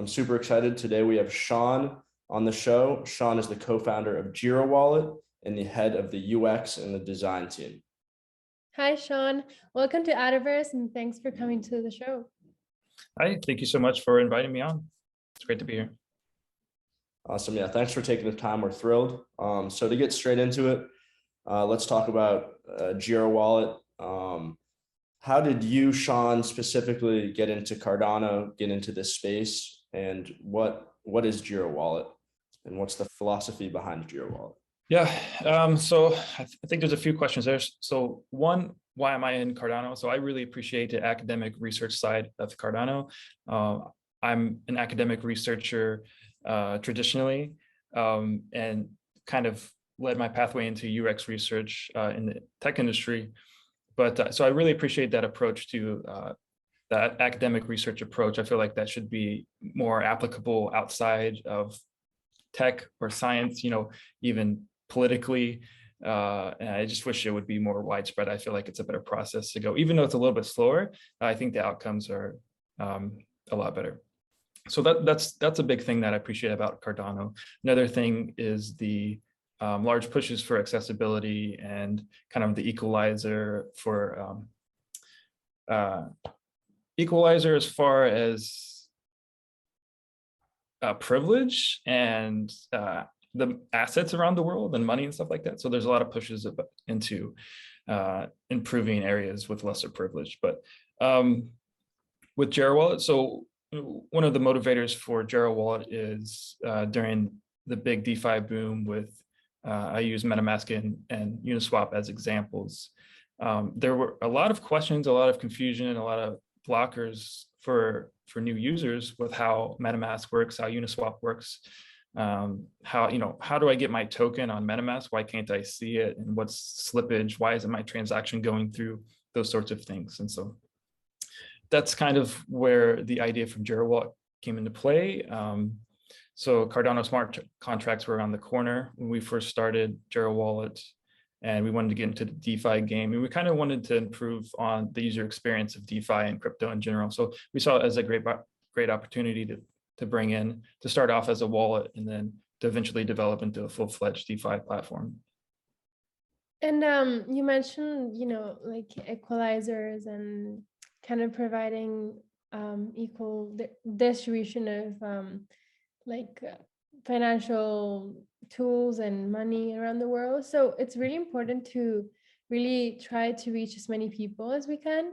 super excited. Today we have Shawn on the show. Shawn is the co-founder of GeroWallet and the head of the UX and the design team. Hi, Shawn. Welcome to Adaverse, and thanks for coming to the show. Hi, thank you so much for inviting me on. It's great to be here. Awesome. Yeah, thanks for taking the time. We're thrilled. So to get straight into it, let's talk about GeroWallet. How did you, Shawn, specifically get into Cardano, get into this space, and what is GeroWallet, and what's the philosophy behind GeroWallet? Yeah, so I think there's a few questions there. So one, why am I in Cardano? So I really appreciate the academic research side of Cardano. I'm an academic researcher traditionally, and kind of led my pathway into UX research in the tech industry. But so I really appreciate that approach to that academic research approach. I feel like that should be more applicable outside of tech or science, even politically. And I just wish it would be more widespread. I feel like it's a better process to go, even though it's a little bit slower. I think the outcomes are a lot better. So that's a big thing that I appreciate about Cardano. Another thing is the large pushes for accessibility and kind of the equalizer for equalizer as far as privilege and the assets around the world and money and stuff like that. So there's a lot of pushes into improving areas with lesser privilege. But with GeroWallet, so one of the motivators for GeroWallet is during the big DeFi boom with I use MetaMask and Uniswap as examples. There were a lot of questions, a lot of confusion, a lot of blockers for new users with how MetaMask works, how Uniswap works, how do I get my token on MetaMask? Why can't I see it? And what's slippage? Why isn't my transaction going through? Those sorts of things. And so that's kind of where the idea from GeroWallet came into play. So Cardano smart contracts were around the corner when we first started GeroWallet, and we wanted to get into the DeFi game. And we kind of wanted to improve on the user experience of DeFi and crypto in general. So we saw it as a great opportunity to start off as a wallet and then to eventually develop into a full-fledged DeFi platform. And you mentioned, like equalizers and kind of providing equal distribution of financial tools and money around the world. So it's really important to really try to reach as many people as we can.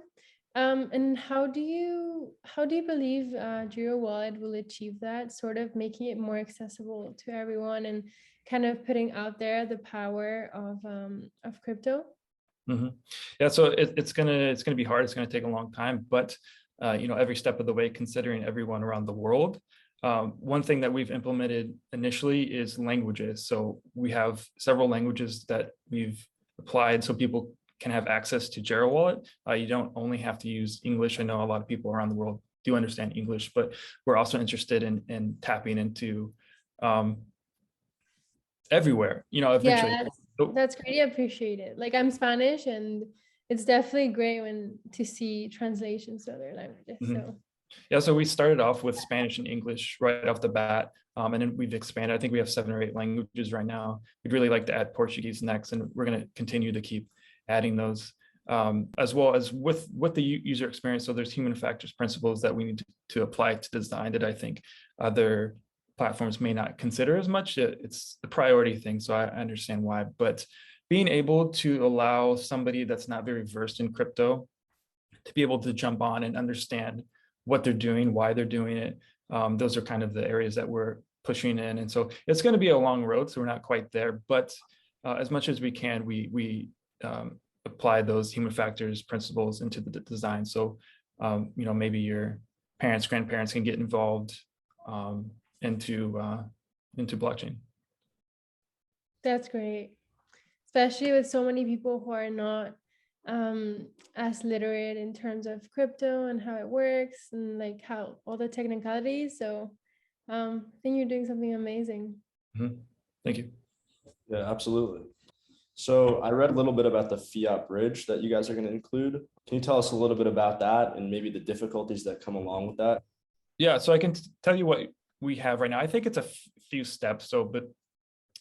And how do you believe GeroWallet will achieve that, sort of making it more accessible to everyone and kind of putting out there the power of crypto? Mm-hmm. Yeah, so it's gonna be hard. It's gonna take a long time, but every step of the way, considering everyone around the world. One thing that we've implemented initially is languages. So we have several languages that we've applied so people can have access to GeroWallet. You don't only have to use English. I know a lot of people around the world do understand English, but we're also interested in tapping into everywhere, eventually. Yeah, that's great. I appreciate it. Like, I'm Spanish, and it's definitely great to see translations to other languages. Mm-hmm. So. Yeah, so we started off with Spanish and English right off the bat, and then we've expanded. I think we have 7 or 8 languages right now. We'd really like to add Portuguese next, and we're going to continue to keep adding those, as well as with the user experience. So there's human factors principles that we need to apply to design that I think other platforms may not consider as much. It's the priority thing, so I understand why. But being able to allow somebody that's not very versed in crypto to be able to jump on and understand what they're doing, why they're doing it. Those are kind of the areas that we're pushing in. And so it's going to be a long road, so we're not quite there, but as much as we can, we apply those human factors principles into the design. So, maybe your parents, grandparents can get involved into blockchain. That's great, especially with so many people who are not as literate in terms of crypto and how it works and like how all the technicalities. So I think you're doing something amazing. Mm-hmm. Thank you. Yeah, absolutely. So I read a little bit about the Fiat Bridge that you guys are going to include. Can you tell us a little bit about that and maybe the difficulties that come along with that? Yeah, so I can tell you what we have right now. I think it's a few steps. So, but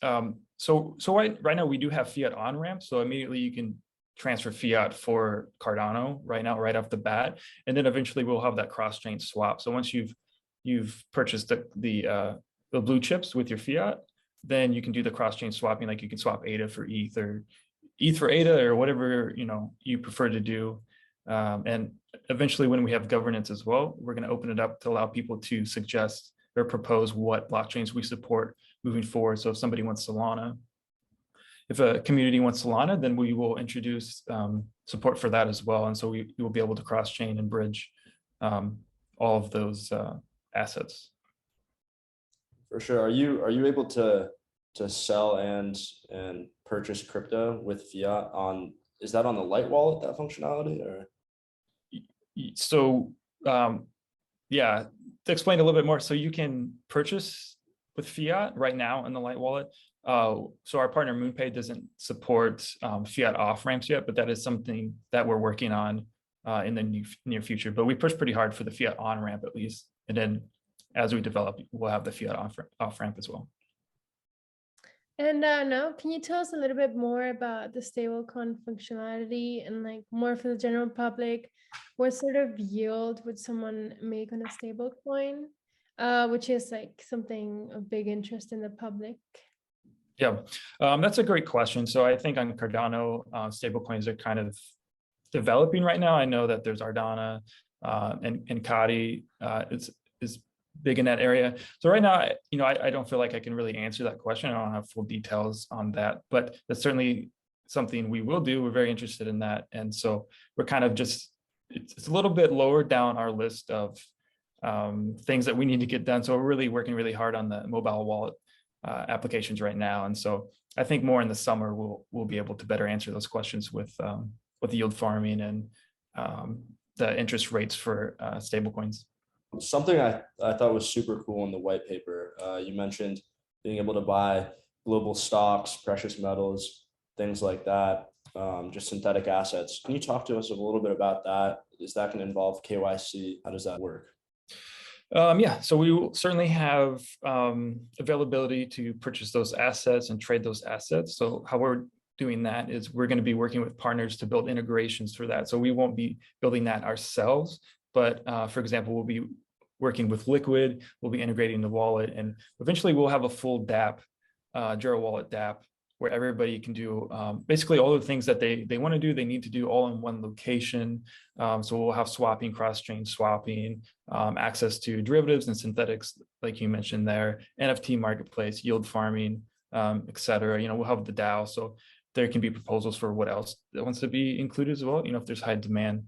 right now we do have fiat on ramp. So immediately you can transfer fiat for Cardano right now, right off the bat, and then eventually we'll have that cross chain swap. So once you've purchased the blue chips with your fiat, then you can do the cross chain swapping. Like you can swap ADA for ETH or ETH for ADA or whatever you prefer to do. And eventually, when we have governance as well, we're going to open it up to allow people to suggest or propose what blockchains we support moving forward. So if somebody wants Solana, if a community wants Solana, then we will introduce support for that as well. And so we will be able to cross-chain and bridge all of those assets. For sure. Are you able to sell and purchase crypto with fiat on, is that on the Light Wallet, that functionality, or? So yeah, to explain a little bit more, so you can purchase with fiat right now in the Light Wallet. So our partner MoonPay doesn't support fiat off ramps yet, but that is something that we're working on in the near future. But we push pretty hard for the fiat on ramp at least, and then as we develop, we'll have the fiat off ramp as well. And now, can you tell us a little bit more about the stablecoin functionality and like more for the general public? What sort of yield would someone make on a stablecoin, which is like something of big interest in the public? Yeah, that's a great question. So I think on Cardano, stablecoins are kind of developing right now. I know that there's Ardana and Kadi is big in that area. So right now, I don't feel like I can really answer that question. I don't have full details on that, but that's certainly something we will do. We're very interested in that. And so we're kind of just, it's a little bit lower down our list of things that we need to get done. So we're really working really hard on the mobile wallet applications right now. And so I think more in the summer, we'll be able to better answer those questions with yield farming and the interest rates for stablecoins. Something I thought was super cool in the white paper, you mentioned being able to buy global stocks, precious metals, things like that, just synthetic assets. Can you talk to us a little bit about that? Is that going to involve KYC? How does that work? Yeah, so we will certainly have availability to purchase those assets and trade those assets. So how we're doing that is we're going to be working with partners to build integrations for that. So we won't be building that ourselves, but for example, we'll be working with Liquid, we'll be integrating the wallet, and eventually we'll have a full DApp, GeroWallet DApp, where everybody can do basically all the things that they want to do, they need to do all in one location. So we'll have swapping, cross-chain swapping, access to derivatives and synthetics, like you mentioned there, NFT marketplace, yield farming, et cetera. We'll have the DAO, so there can be proposals for what else that wants to be included as well, if there's high demand.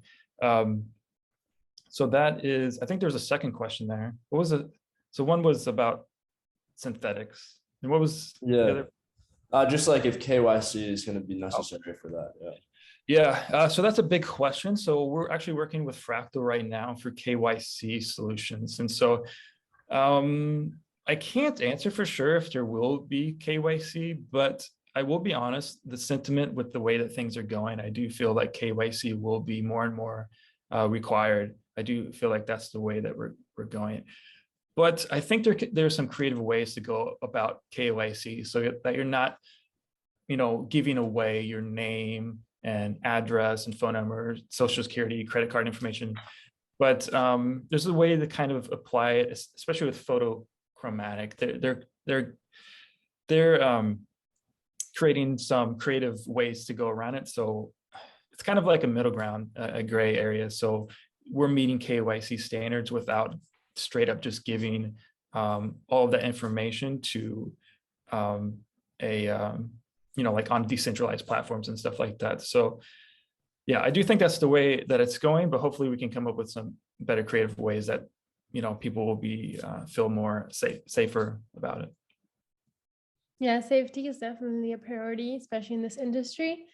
So that is, I think there's a second question there. What was it? So one was about synthetics. And what was the other? Just like if KYC is going to be necessary for that. Yeah, so that's a big question. So we're actually working with Fractal right now for KYC solutions. And so I can't answer for sure if there will be KYC, but I will be honest, the sentiment with the way that things are going, I do feel like KYC will be more and more required. I do feel like that's the way that we're going. But I think there's some creative ways to go about KYC so that you're not, giving away your name and address and phone number, social security, credit card information. But there's a way to kind of apply it, especially with photochromatic. They're creating some creative ways to go around it. So it's kind of like a middle ground, a gray area. So we're meeting KYC standards without straight up just giving all of that information to like on decentralized platforms and stuff like that. So yeah, I do think that's the way that it's going, but hopefully we can come up with some better creative ways that people will be feel more safer about it. Yeah, safety is definitely a priority, especially in this industry.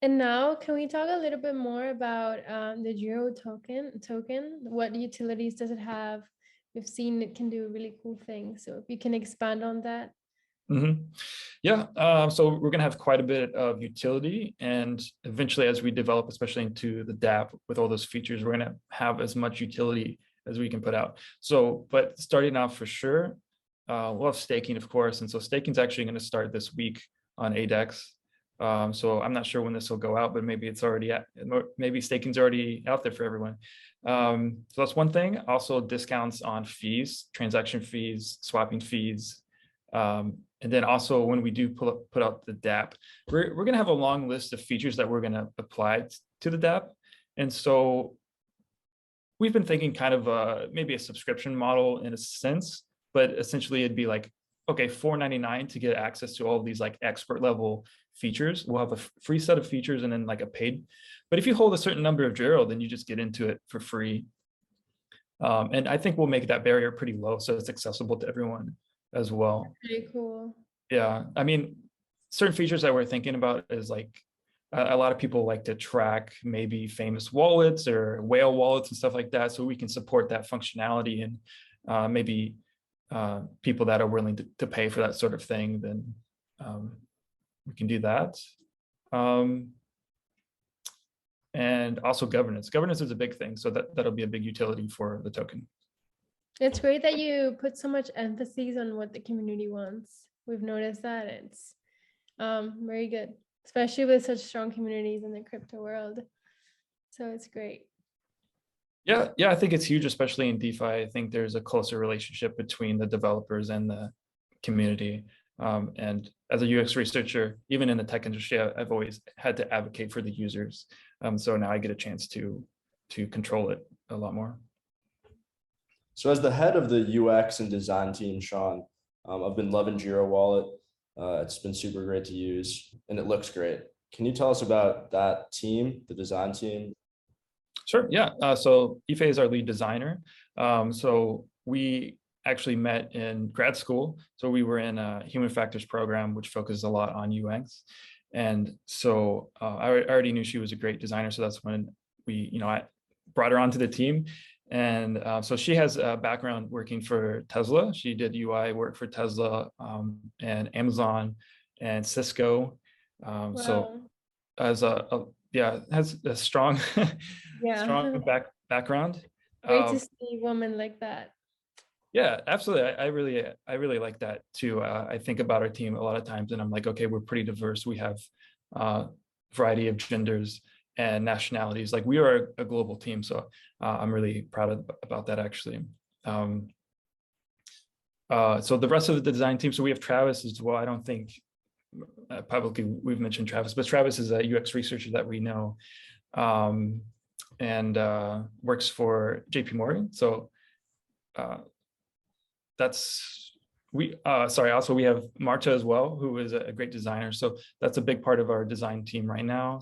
And now, can we talk a little bit more about the Gero token? What utilities does it have? We've seen it can do really cool things. So if you can expand on that. Mm-hmm. Yeah, so we're going to have quite a bit of utility, and eventually as we develop, especially into the DApp with all those features, we're going to have as much utility as we can put out. So, but starting off for sure, we'll have staking, of course. And so staking is actually going to start this week on ADEX. So I'm not sure when this will go out, but maybe it's already maybe staking's already out there for everyone. So that's one thing. Also discounts on fees, transaction fees, swapping fees. And then also when we do put out the dApp, we're going to have a long list of features that we're going to apply to the dApp. And so we've been thinking kind of maybe a subscription model in a sense, but essentially it'd be like, okay, $4.99 to get access to all of these like expert level features. We'll have a free set of features and then like a paid. But if you hold a certain number of Gero, then you just get into it for free. And I think we'll make that barrier pretty low so it's accessible to everyone as well. Pretty cool. Yeah, I mean, certain features that we're thinking about is like a lot of people like to track maybe famous wallets or whale wallets and stuff like that, so we can support that functionality, and maybe people that are willing to pay for that sort of thing, then we can do that. And also governance. Governance is a big thing, so that'll be a big utility for the token. It's great that you put so much emphasis on what the community wants. We've noticed that it's very good, especially with such strong communities in the crypto world. So it's great. Yeah, I think it's huge, especially in DeFi. I think there's a closer relationship between the developers and the community. And as a UX researcher, even in the tech industry, I've always had to advocate for the users. So now I get a chance to control it a lot more. So as the head of the UX and design team, Shawn, I've been loving GeroWallet. It's been super great to use and it looks great. Can you tell us about that team, the design team? Sure, yeah. So Ife is our lead designer. So we actually met in grad school. So we were in a human factors program, which focuses a lot on UX. And so I already knew she was a great designer. So that's when I brought her onto the team. And so she has a background working for Tesla. She did UI work for Tesla and Amazon and Cisco. Wow. So as has a strong, strong background. Great to see a woman like that. Yeah, absolutely. I really like that too. I think about our team a lot of times, and I'm like, okay, we're pretty diverse. We have a variety of genders and nationalities. Like we are a global team, so I'm really proud about that actually. So the rest of the design team, so we have Travis as well. I don't think publicly we've mentioned Travis, but Travis is a UX researcher that we know and works for JP Morgan. So also we have Marta as well, who is a great designer. So that's a big part of our design team right now.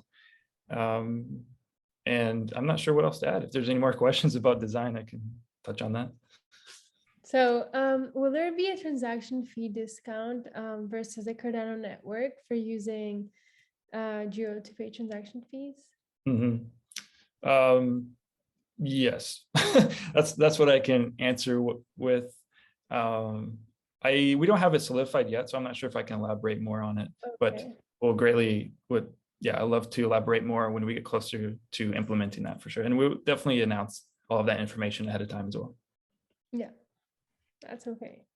And I'm not sure what else to add. If there's any more questions about design, I can touch on that. So will there be a transaction fee discount versus a Cardano network for using Gero to pay transaction fees? Mm-hmm. Yes, that's what I can answer with. We don't have it solidified yet, so I'm not sure if I can elaborate more on it. Okay. But we'll I love to elaborate more when we get closer to implementing that for sure. And we'll definitely announce all of that information ahead of time as well. Yeah, that's okay.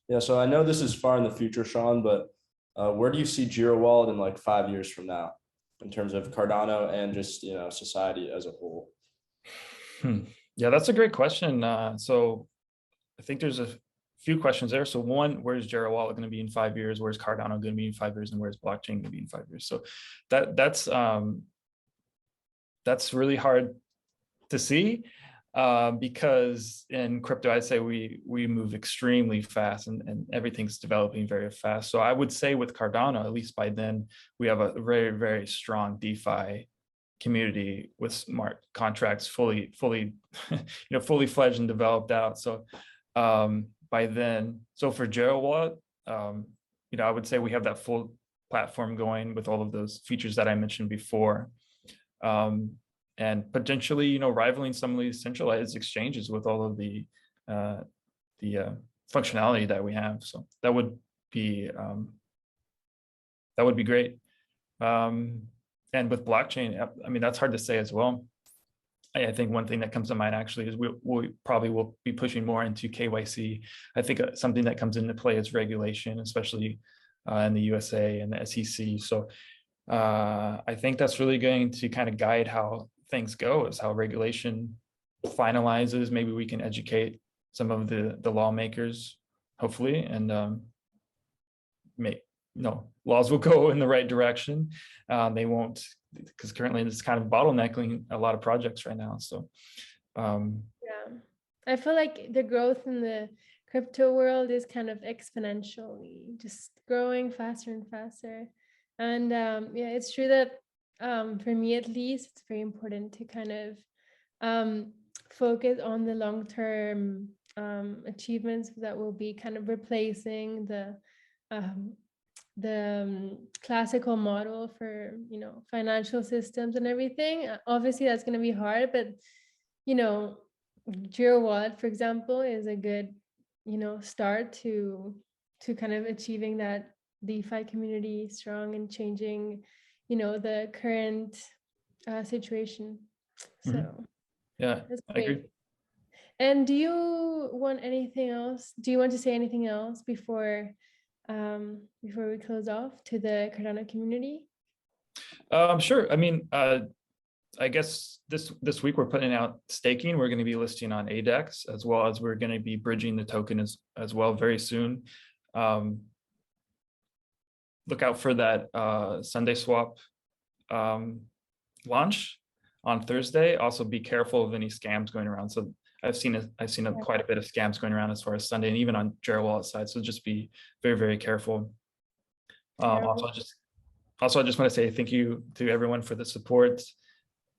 Yeah, so I know this is far in the future, Shawn, but where do you see GeroWallet in like 5 years from now in terms of Cardano and just, society as a whole? Yeah, that's a great question. So I think there's a few questions there. So one, where's GeroWallet going to be in 5 years? Where's Cardano going to be in 5 years? And where's blockchain going to be in 5 years? So that's really hard to see because in crypto, I'd say we move extremely fast and everything's developing very fast. So I would say with Cardano, at least by then, we have a very, very strong DeFi community with smart contracts fully fledged and developed out. So by then, so for GeroWallet, I would say we have that full platform going with all of those features that I mentioned before, and potentially rivaling some of these centralized exchanges with all of the functionality that we have. So that would be great. And with blockchain, I mean, that's hard to say as well. I think one thing that comes to mind actually is we probably will be pushing more into KYC. I think something that comes into play is regulation, especially in the USA and the SEC. So I think that's really going to kind of guide how things go, is how regulation finalizes. Maybe we can educate some of the lawmakers, hopefully, and laws will go in the right direction. They won't, because currently it's kind of bottlenecking a lot of projects right now. So yeah, I feel like the growth in the crypto world is kind of exponentially just growing faster and faster. And yeah, it's true that for me at least, it's very important to kind of focus on the long-term achievements that will be kind of replacing the classical model for, you know, financial systems and everything. Obviously that's going to be hard, but, you know, GeroWallet, for example, is a good, you know, start to kind of achieving that DeFi community strong and changing, you know, the current situation. So yeah, that's I agree. great. And do you want anything else? Do you want to say anything else before we close off to the Cardano community? Sure. I mean, I guess this week we're putting out staking. We're going to be listing on ADEX, as well as we're going to be bridging the token as well very soon. Look out for that Sunday swap launch on Thursday. Also be careful of any scams going around. So I've seen quite a bit of scams going around as far as Sunday, and even on GeroWallet side. So just be very, very careful. Also, I just want to say thank you to everyone for the support.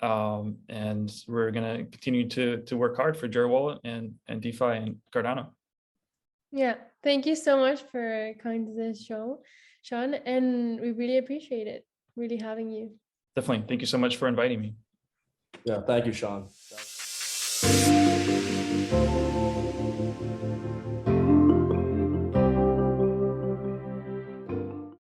And we're going to continue to work hard for GeroWallet and DeFi and Cardano. Yeah, thank you so much for coming to this show, Shawn, and we really appreciate it, really having you. Definitely. Thank you so much for inviting me. Yeah, thank you, Shawn.